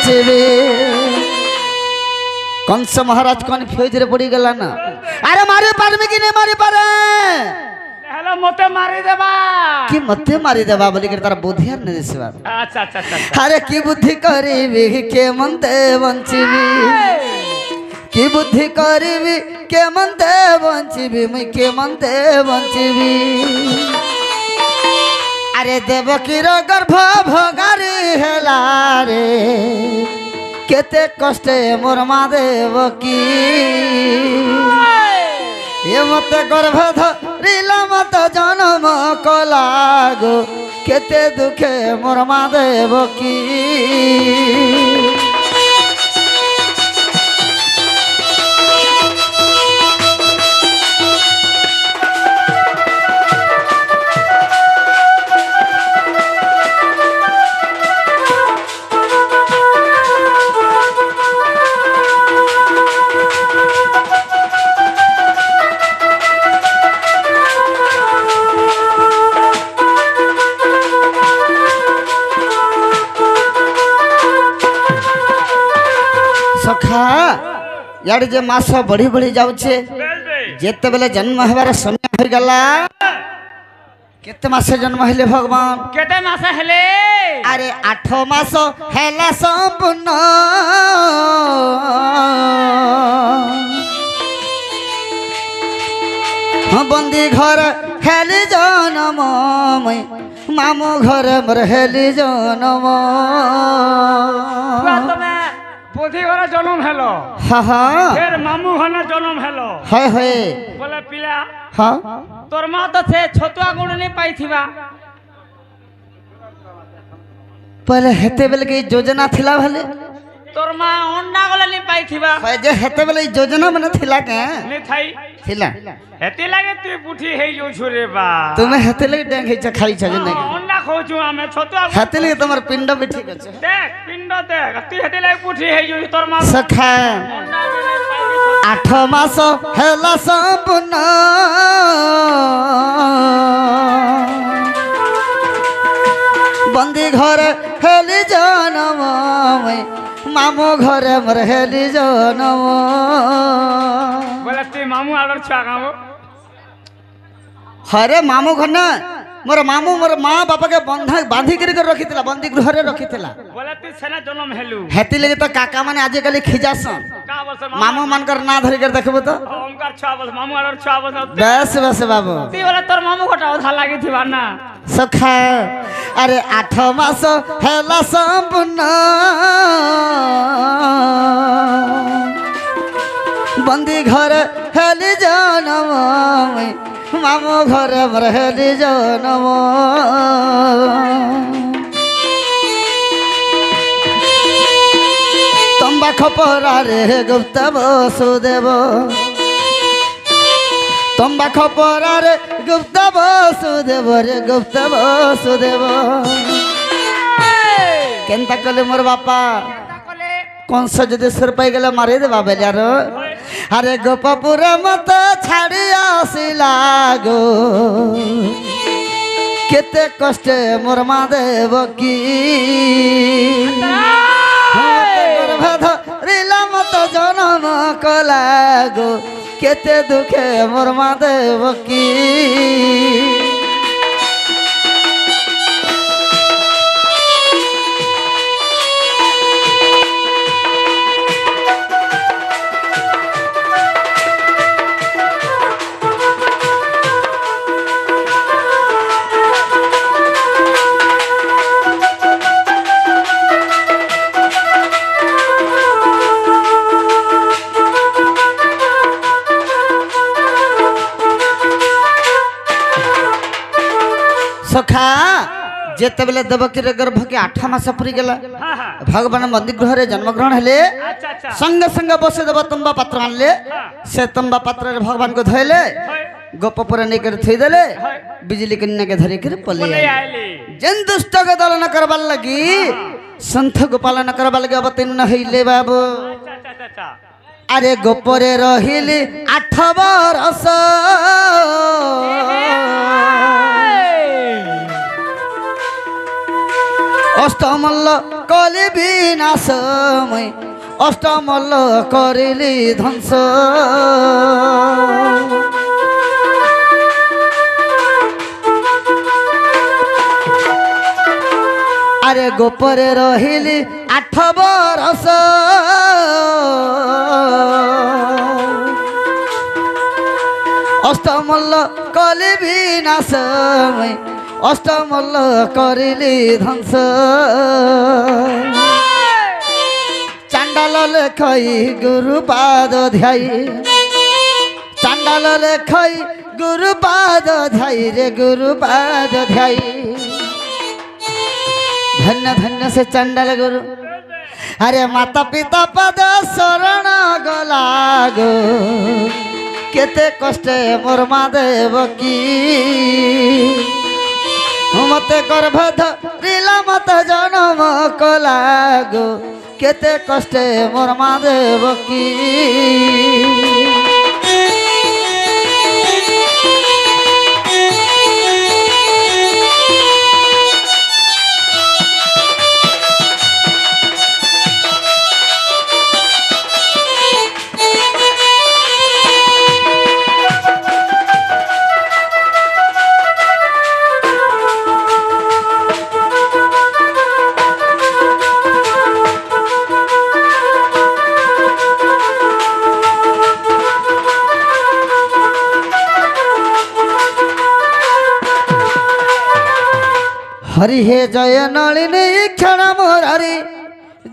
बंचबी कंस महाराज confuse रे पड़ी गला ना अरे मारी पारमी कि नहीं मारी पारे हेलो मते मारी देबा कि मते मारी देबा बोली के तार बुद्धि आर नहीं देसबा अच्छा अच्छा अच्छा अरे की बुद्धि करीबी के मनते बंचबी की बुद्धि करीबी के मनते बंचबी मुई के मनते बंचबी अरे देवकी रो गर्भ भोगारी हेला रे केते कष्टे मोर मा देवकी ये मत गर्भ धरिला मत जन्म कलागो केते दुखे मोर मा देवकी सखा यार जे मास बढ़ी बढ़ी जाउछे जेते बेले जन्म हेबार समय हो गला केते मास जन्म हेले भगवान केते मास हेले अरे 8 मास हेला संपूर्ण बंदी घर हेली जन्म मामू घर मर हेली जन्म बुद्धि घर जन्म हेलो हाँ हाँ फिर मामू घर जन्म हेलो है बोले पिला हाँ तोर माँ तो से छतुआ गुड़ नहीं पाई थीबा पहले हेते बेले के योजना थिला भले तोर माँ अंडा गले नहीं पाई थीबा है जे हेते बेले योजना मने थिला के नहीं थाई थिला हेते लागे तू पुठी हे जो छुरे बा तुम्हें हेते लगे डेंग हे खाई छ जने अंडा खोजू हमें छतुआ हेते लगे तुम्हार पिंड भी ठीक আছে देख पिंड देख तू हेते लागे पुठी हे जो तोर माँ सखा अंडा भी नहीं पाई 8 मास हेला संपूर्ण बंदी घर हेली जन्म मामू घर मर हेली जन्म बोले तू मामू आलर छुआ गाँव हरे मामू घर ना मोर मामू मोर माँ बापा के बंधा बांधी कर रखी बंदी गृह रे रखी बोले तू सेना जन्म हेलु हेती लगे तो काका माने आज कल खिजासन का बोल मामू मानकर ना धरी कर देखबो तो ओमकार छुआ बोल मामू आलर छुआ बोल बस बस बाबू ती बोले तोर मामू घटा उठा लागी थी ना सखा अरे 8 मास हेला संपूर्ण बंदी घर हेली जन्म मामू घर मर हेली जन्म तंबा खपरा रे गुप्त वसुदेव तंबा खपरा रे गुप्त वसुदेव रे गुप्त वसुदेव केनता कले मोर बापा कौन सा जदि सुर पाई गले मारे दे बाबे यार अरे गोपपुर मत छाड़ी आसिला गो केते कष्ट मोर मा देवकी गर्भ धरिला मत जन्म कला गो केते दुखे मोर मा देवकी सखा जेते बेले देवकी रे गर्भ के 8 मास पुरी गेला भगवान मंदिर गृह रे जन्म ग्रहण हेले संग संग बसे देव तंबा पात्र आनले से तंबा पात्र रे भगवान को धइले गोपपुर ने कर थई देले बिजली कन्या के धरि कर पले जन दुष्ट के दलन करबा लगी संत गोपाल न करबा लगी अवतीर्ण हइले बाबू अरे गोपरे रहिली 8 बरस অষ্টমল্ল কলি বিনাশ মুই অষ্টমল্ল করিলি ধ্বংস আরে গোপরে রহিলি 8 বরষ অষ্টমল্ল কলি বিনাশ মুই অষ্টমল্ল করিলি ধ্বংস চাণ্ডাল লেখাই গুরু পাদ ধ্যাই চাণ্ডাল লেখাই গুরু পাদ ধ্যাই রে গুরু পাদ ধ্যাই धन्य धन्य से चंडल गुरु अरे माता पिता पद शरण गला गो केते कष्टे मोर मा देव की मते गर्भ धरिला मत जन्म कला गो केते कष्टे मोर मा देव की हरि हे जय नलिनी क्षण मुरारी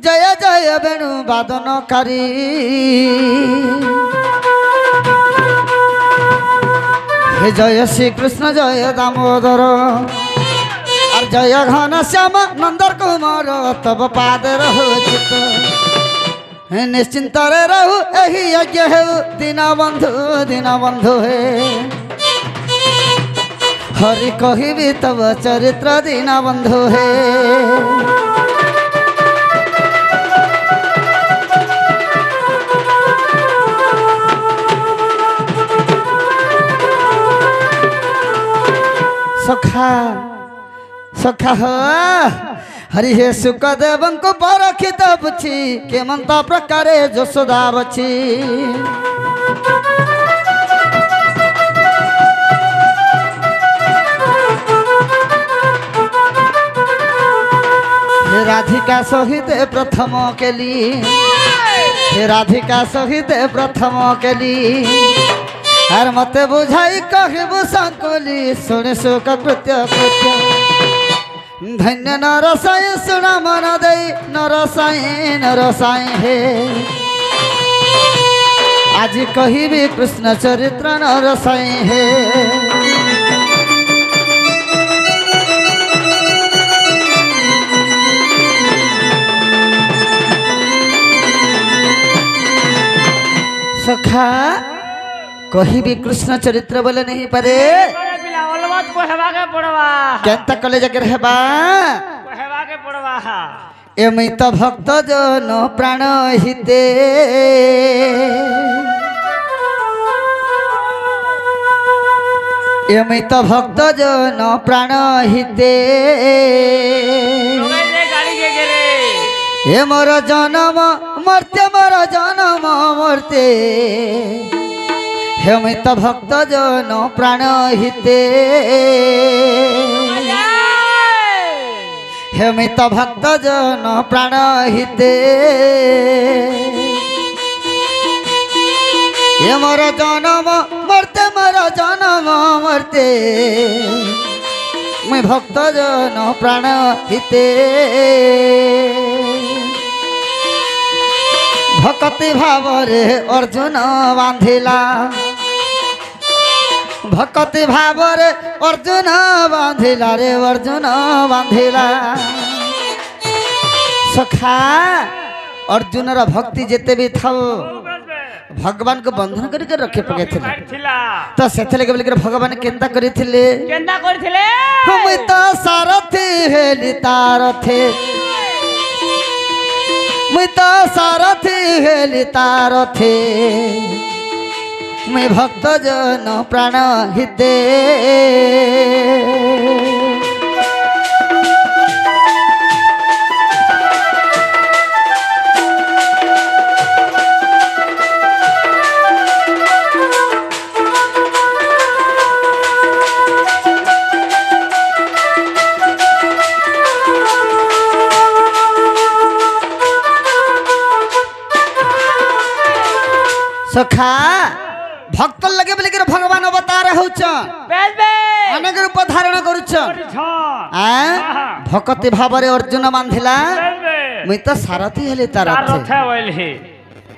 जय जय वेणु वादनकारी हे जय श्री कृष्ण जय दामोदर और जय घन श्याम नंदर कुमार तब पाद रहो चित निश्चिंत रहु एहि यज्ञ हे दीनबंधु हे हरि कहिबी तब चरित्र दीनबंधु हे सखा सखा हो हरि हे सुखदेव को परखित बुझी केमंत प्रकारे यशोदा बची राधिका सहित प्रथम केली हे राधिका सहित प्रथम केली आर मते बुझाई कहबु संकुली सुनि सुख कृत्य कृत्य धन्य नरसाई सुना मन दे नरसाई हे आज कहिबी कृष्ण चरित्र नरसाई हे सखा कहिबी कृष्ण चरित्र बोले नहीं पारे केंता कले जगह हेबा एमई तो भक्त जन प्राण हिते एमई तो भक्त जन प्राण हिते हे मोर जन्म मर्त्य मोर जन्म मर्त्य हे मित भक्त जन प्राण हिते हे मित भक्त जन प्राण हिते हे मोर जन्म मर्त्य मोर जन्म मर्त्य मैं भक्त जन प्राण हिते भक्ति भाव रे अर्जुन बांधिला भक्ति भाव रे अर्जुन बांधिला रे अर्जुन बांधिला सखा अर्जुन रा भक्ति जेते भी था भगवान को बंधन करके रखे पके थे तो सेथे लगे बोले भगवान केंता करिथिले हम तो सारथी हेली तारथे मुई तो सारथी हेली तारथे मैं भक्त जन प्राण हिते सखा भक्त लगे बोले कि भगवान अवतार होचन अनेक रूप धारण करुचन भक्ति भाव अर्जुन बांधिला मुई तो सारथी हेली तार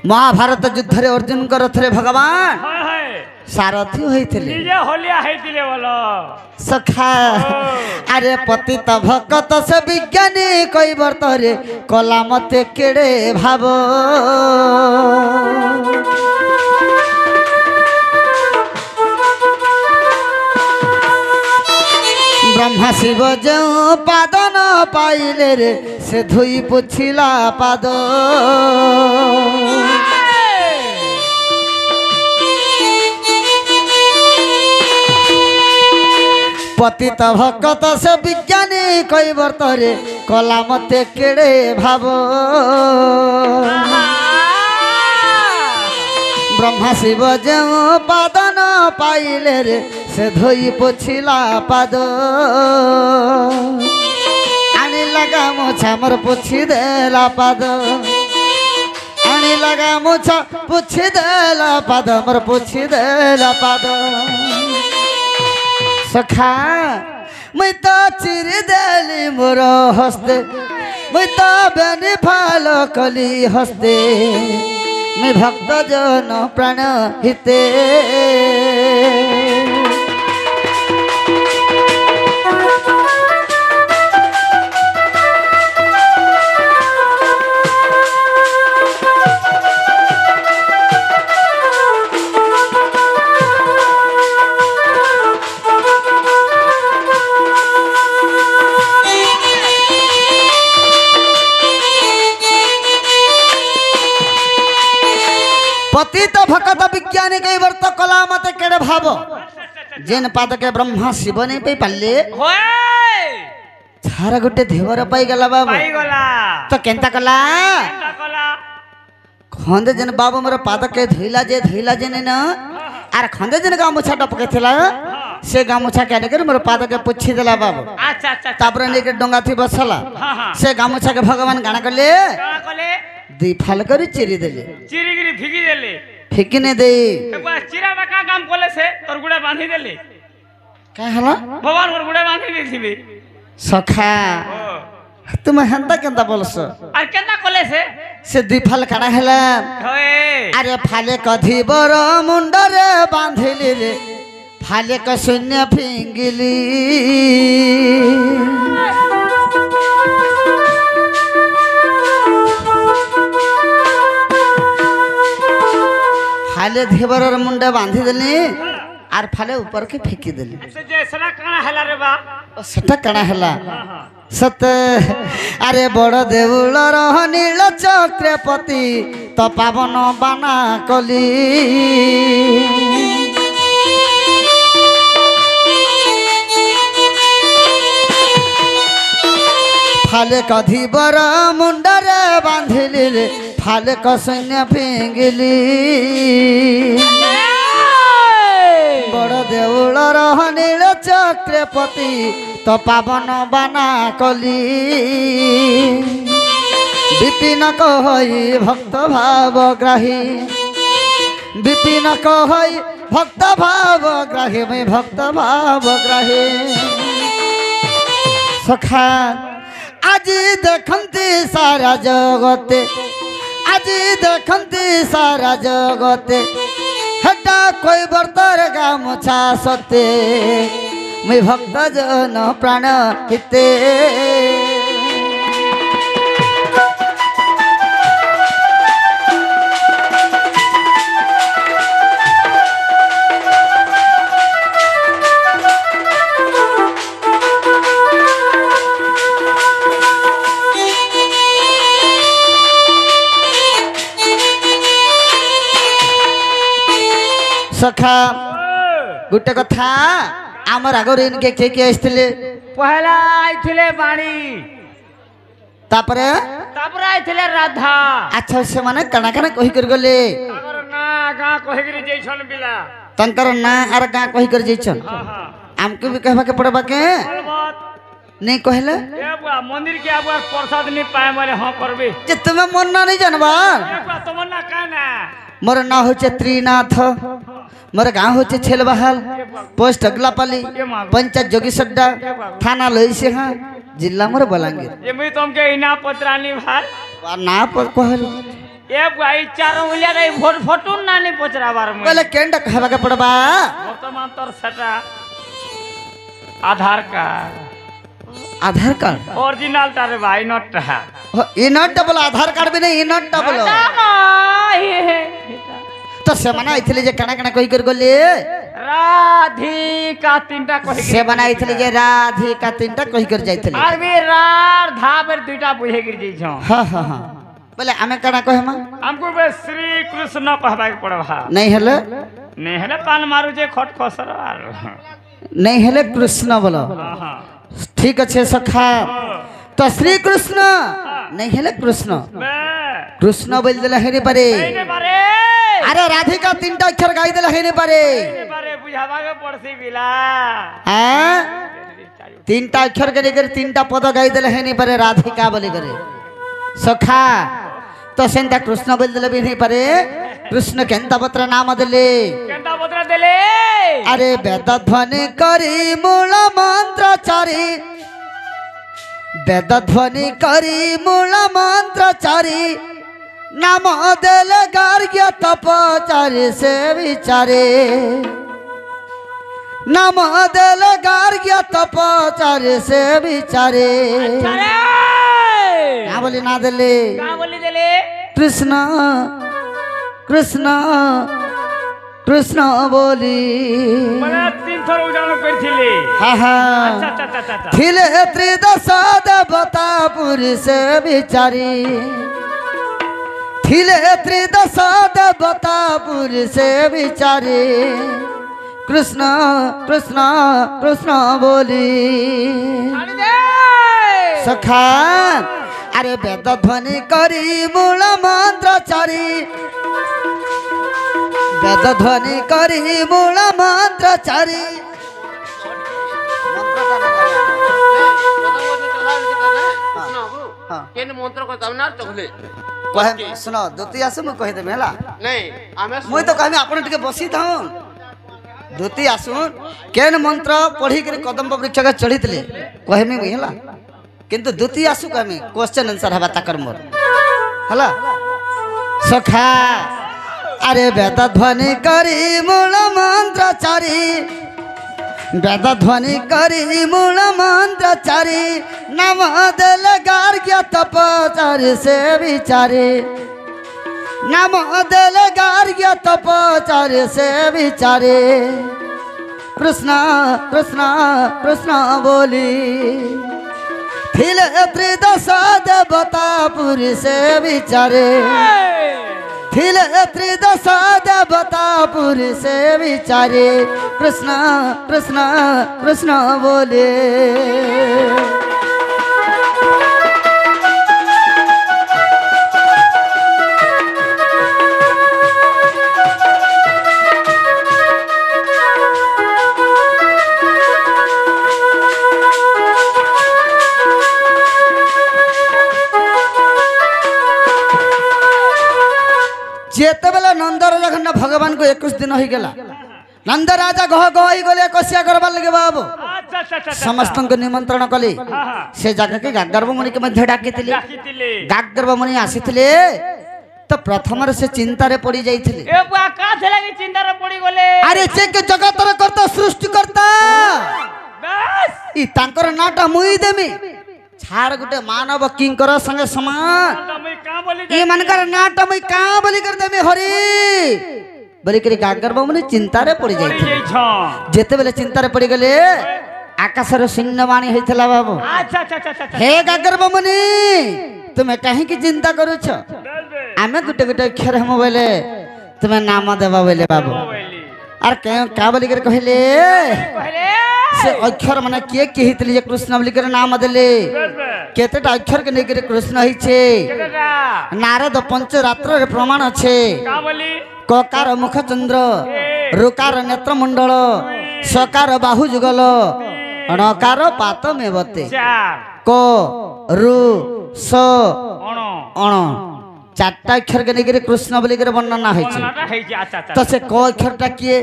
महाभारत युद्ध रे अर्जुन को रथ रे भगवान सारथी होइथिले सखा अरे पतित भक्त से विज्ञानी कई वर्त रे कला मते केड़े भाव ब्रह्मा शिव जो पाद न पाइले रे से धोई पुछिला पाद पतित भक्त से विज्ञानी कई वर्त रे कला मते केड़े भाव ब्रह्मा शिव जो पाद न पाइले रे से धोई पोछिला पाद आनी लगा मोछा मोर पोछी देला पाद आनी लगा मोछा पोछी देला पाद मोर पोछी देला पाद सखा मैं तो चिरी देली मोर हस्ते मैं तो बेनी फालो कली हस्ते मैं भक्त जन प्राण हिते पतित भक्त विज्ञानी कई वर्त कला मत केड़े भाव जेन पाद के ब्रह्मा शिव नहीं पे पाले थारा गुटे देवर पाई गला बाबू तो केंता कला खंदे जेन बाबू मोर पाद के धइला जे न आर खंदे जेन गामुछा टपके थिला से गामुछा केने कर मोर पाद के पुछि देला बाबू अच्छा अच्छा तापर ने के डंगा थी बसला से गामुछा के भगवान गाना कले दी फाल करी चिरी देले चिरीगिरी फिकी देले फिकी ने दे एकबार चिरा में का काम कोले से तोर गुडा बांधी देले का हला भगवान मोर गुडा बांधी देथिबे सखा तुम हंता केंता बोलस और केंता कोले से दी फाल काडा हला होए अरे फाले कधी बर मुंडरे बांधिली रे फाले क शून्य फिंगिली फाले धीवर मुंडे बांधी देली आर फाले ऊपर के फेंकी देली से जे सला काना हला रे बा सेटा काना हला सत अरे बड़ देउल रह नील चक्रपति तो पावन बाना कली फाले कधी बर मुंडरे बांधिली रे फाले क सैन्य फिंगिली बड़ देउल रह नील चक्रपति तो पावन बाना कली विपिन कहई भक्त भावग्राही विपिन कहई भक्त भावग्राही मैं भक्त भावग्राही सखा आज देखती सारा जगते आज देखती सारा जगते हेटा कोई बर्तर गामुछा सते मैं भक्त जन प्राण हिते सखा गुटे कथा आमर आगर इनके के आइथिले पहला आइथिले बाणी तापरे आइथिले राधा अच्छा से माने कना कना कहि कर गले अगर ना गा कहि कर जैछन बिला तंकर ना आर गा कहि कर जैछन हमके भी कहबा के पड़बा के नहीं कहले ए बुआ मंदिर के आबुआ प्रसाद नहीं पाए मारे हां करबे जे तुम्हें मन ना नहीं जानबा ए बुआ तमन्ना का ना मोर ना होचे त्रिनाथ मोर गाँव होचे छेलबहाल पोस्ट अगलापाली पंचायत जोगीसड्डा थाना लोईसिहा जिला मोर बलांगीर ये मैं तुमके इना पत्रानी भार ना पर कहल ए भाई चारों उलिया रे फोटो ना नहीं पचरा बार में पहले केंडा कहवा के पड़बा वर्तमान तोर सटा आधार कार्ड ओरिजिनल तारे भाई नॉट है ई नॉट डबल आधार कार्ड भी नहीं ई नॉट डबल तो से मना इथले जे कणा कणा कहि कर गले राधिका तीनटा कहि से मना इथले जे राधिका तीनटा कहि कर जाइथले अरे रार धाबर दुटा बुझे गिर जई छ हां हां हां बोले हमें कणा कहमा हमको बे श्री कृष्ण कहबा के पड़बा नहीं हले पान मारू जे खट खसर नहीं हले कृष्ण बोलो हां ठीक अच्छे सखा तो श्री कृष्ण नहीं हले कृष्ण कृष्ण बोल देला है रे पारे अरे राधिका तीनटा अक्षर गाई देला है रे पारे बुझावा के पड़सी बिला हैं तीनटा अक्षर के लेकर तीनटा पद गाई देला है रे पारे राधिका बोले करे सखा तो सेंता कृष्ण बोल देला भी नहीं पारे कृष्ण केंता पत्र नाम देले अरे वेद ध्वनि करी मूल मंत्रचारी वेद ध्वनि करी मूल मंत्रचारी नाम देले गार्ग्य तपचारी से विचारे नाम देले गार्ग्य तपचारी से विचारे ना बोली ना देले कृष्ण कृष्ण कृष्ण बोली तीन थर उजानो करथिले हाँ हाँ थिले त्रिदशा देवता पुरी से विचारी थिले त्रिदशा देवता पुरी से विचारी कृष्ण कृष्ण कृष्ण बोली सखा अरे वेद ध्वनि करी मूल मंत्रचारी वेद ध्वनि करी मूल मंत्रचारी सुनो दुती आसु मु कहि देबे हला नहीं आमे मुई तो कहबे आपण टिके बसी थाउ दुती आसु केन मंत्र पढ़ी के कदम वृक्ष का चढ़ीतले कहमे मुई हला किंतु दुती आसु कहमे क्वेश्चन आंसर हबा ताकर मोर हला सखा अरे वेद ध्वनि करी मूल मंत्रचारी वेद ध्वनि करी मूल मंत्रचारी नाम देले गार्ग्य तपचारी से विचारे नाम देले गार्ग्य तपचारी से विचारे कृष्ण कृष्ण कृष्ण बोली थिले त्रिदशा देवता पुरी से विचारे थिले त्रिदशा देवता पुरी से विचारे कृष्ण कृष्ण कृष्ण बोले जेते बेला नंदर जखन भगवान को 21 दिन हो गला नंद राजा गह गह गले कसिया करबा लगे बाबू समस्त को निमंत्रण कली से जगह के गागर्भ मुनि के मध्य डाकितिले गागर्भ मुनि आसीथिले तो प्रथम से चिंता रे पड़ी जाइथिले ए बुआ का थला की चिंता रे पड़ी गले अरे से के जगत रे करता सृष्टि करता बस ई तांकर नाटा मुई देमी छाड़ गुटे मानव किंकर संगे समान ये मनकर नाट मई का बोली कर दे हरि बोली करी गागर्भ मुनि चिंता रे पड़ी जाई जेते बेले चिंता रे पड़ी गले आकाश रे शून्यवाणी होइथला बाबू अच्छा अच्छा अच्छा हे गागर्भ मुनि तुमे काहे की चिंता करू छ आमे गुटे गुटे अक्षर हम बोले तुमे नाम देबा बोले बाबू आर का बोली कर कहले से अक्षर माने के हितली जे कृष्ण बोली कर नाम देले केतेटा अक्षर के नेकर कृष्ण हिचे नारद पंचरात्र रे प्रमाण छे ककार मुख चंद्र रुकार नेत्र मंडल सकार बाहु जुगल अणकार पात मेवते को रु स अण चारटा अक्षर के लेकर कृष्ण बोली कर वर्णना है বর্ণনাটা হয়েছে আচ্ছা আচ্ছা तो से क अक्षरटा किए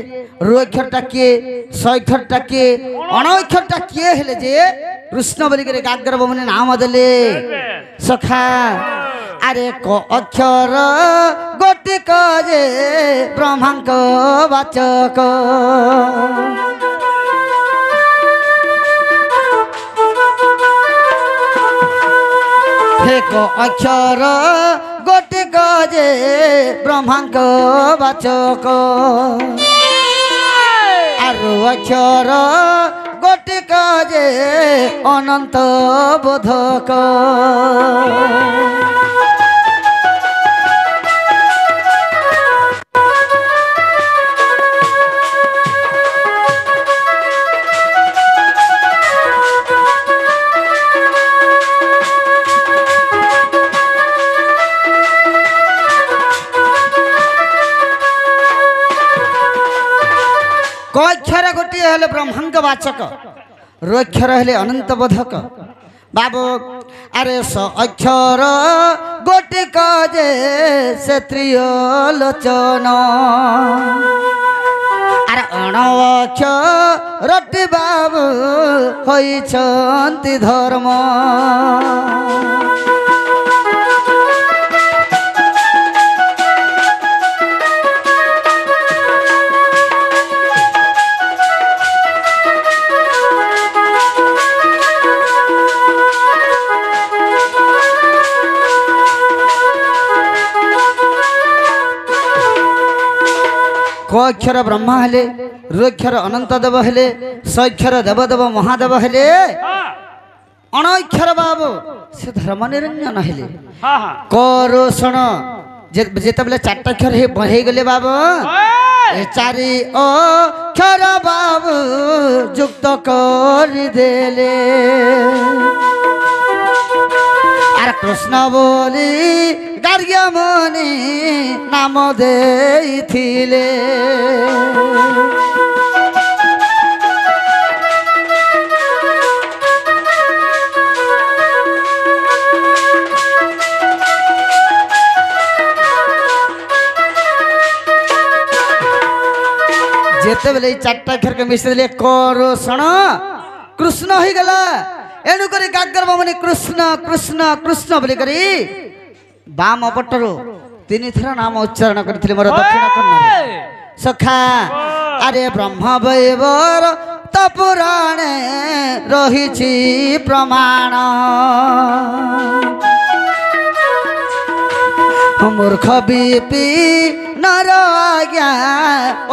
रो अक्षरटा किए स अक्षरटा किए अण अक्षरटा किए हेले जे कृष्ण बोली कर गागर बमने नाम देले सखा अरे क अक्षर गोटिक जे ब्रह्मांक वाचक हे क अक्षर गोटिक जे ब्रह्मांक वाचक आरु अक्षर गोटिक जे अनंत बोधक अक्षर गोटे हेले ब्रह्मांड वाचक रोक्षर हेले अनंत बोधक बाबू अरे स अक्षर गोटिक जे क्षत्रिय लोचन अरे अण अक्षर बाबू होइछन्ति धर्म क अक्षर ब्रह्मा हेले रोक्षर अनंत देव हेले सक्षर देवदेव महादेव हेले अण अक्षर बाबू से धर्म निरंजन हेले हाँ हाँ करोषण जेते बेले चारटा अक्षर हे गले बाबू ए चारि अक्षर बाबू युक्त कर देले आर कृष्ण बोली गार्ग्यमुनि नाम देइथिले जेते बेले चारटा अक्षर के मिश्र देले करोषण कृष्ण हो गला एणु करी गागर बामने कृष्ण कृष्ण कृष्ण बोली करी बाम पटरु तीन थर नाम उच्चारण करथिले मोर दक्षिण कन्नड़ सखा अरे ब्रह्म वैवर त पुराणे रहिछि प्रमाण मूर्ख बीपी नर आज्ञा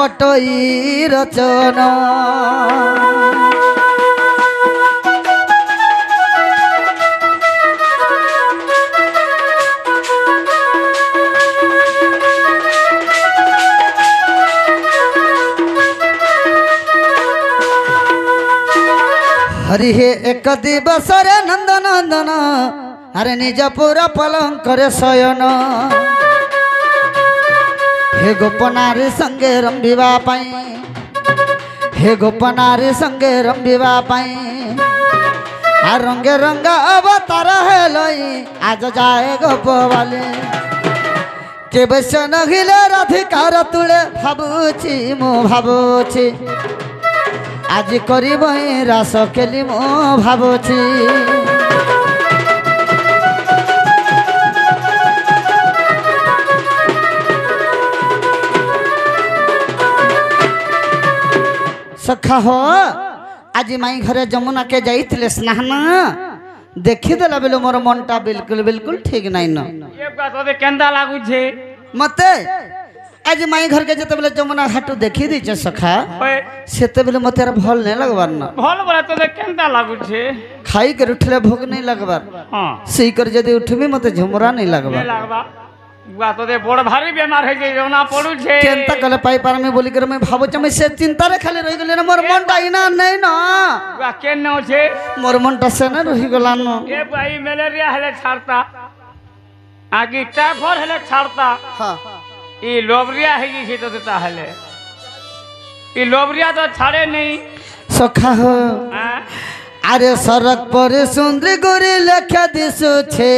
अटई रचना हरि हे एक दिवस रे नंद नंदन अरे निज पूरा पलंक रे शयन हे गोपनारी संगे रंबिवा पाई हे गोपनारी संगे रंबिवा पाई आ रंगे रंगा अवतार है लई आज जाए गोपवाले केबे से नहिले राधिकार तुले भाबुची मो भाबुची आज करिब रास केली मो भाबुची सखा हो आज माई घरे जमुना के जाइथिले स्नान देखिदेला बेलो मोर मनटा बिल्कुल बिल्कुल ठीक नाइ न ये बात ओदे केंदा लागु छे मते आज माई घर के जते बेले जमुना घाटू देखि दै छ सखा ओए सेते बेले मते यार भल नै लगबार न भल बोला तोदे केंदा लागु छे खाई के उठले भूख नहीं लगबार हां सही कर जदि उठबी मते झुमरा नहीं लगबार नहीं लागबा बुआ तोदे बड़ भारी बीमार है जे जोना पड़ू छे केंता कले पाई पार में बोली कर मैं भाबो छ मैं से चिंता रे खाली रहि गेले न मोर मनटा इना नहीं न बुआ केन न छे मोर मनटा से न रहि गेला न ए भाई मलेरिया हेले छाड़ता आगे टाइफॉइड हेले छाड़ता हां ई लोबरिया है जी तो देता हेले ई लोबरिया तो छाड़े नहीं सखा हो हां अरे सड़क पर सुंदर गोरी लेखा दिसो छे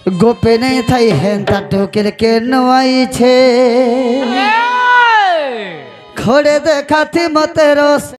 গোপে নেই থাই হেন তা ঢোকের কে নয়াইছে খড়ে দেখাতি মতে রস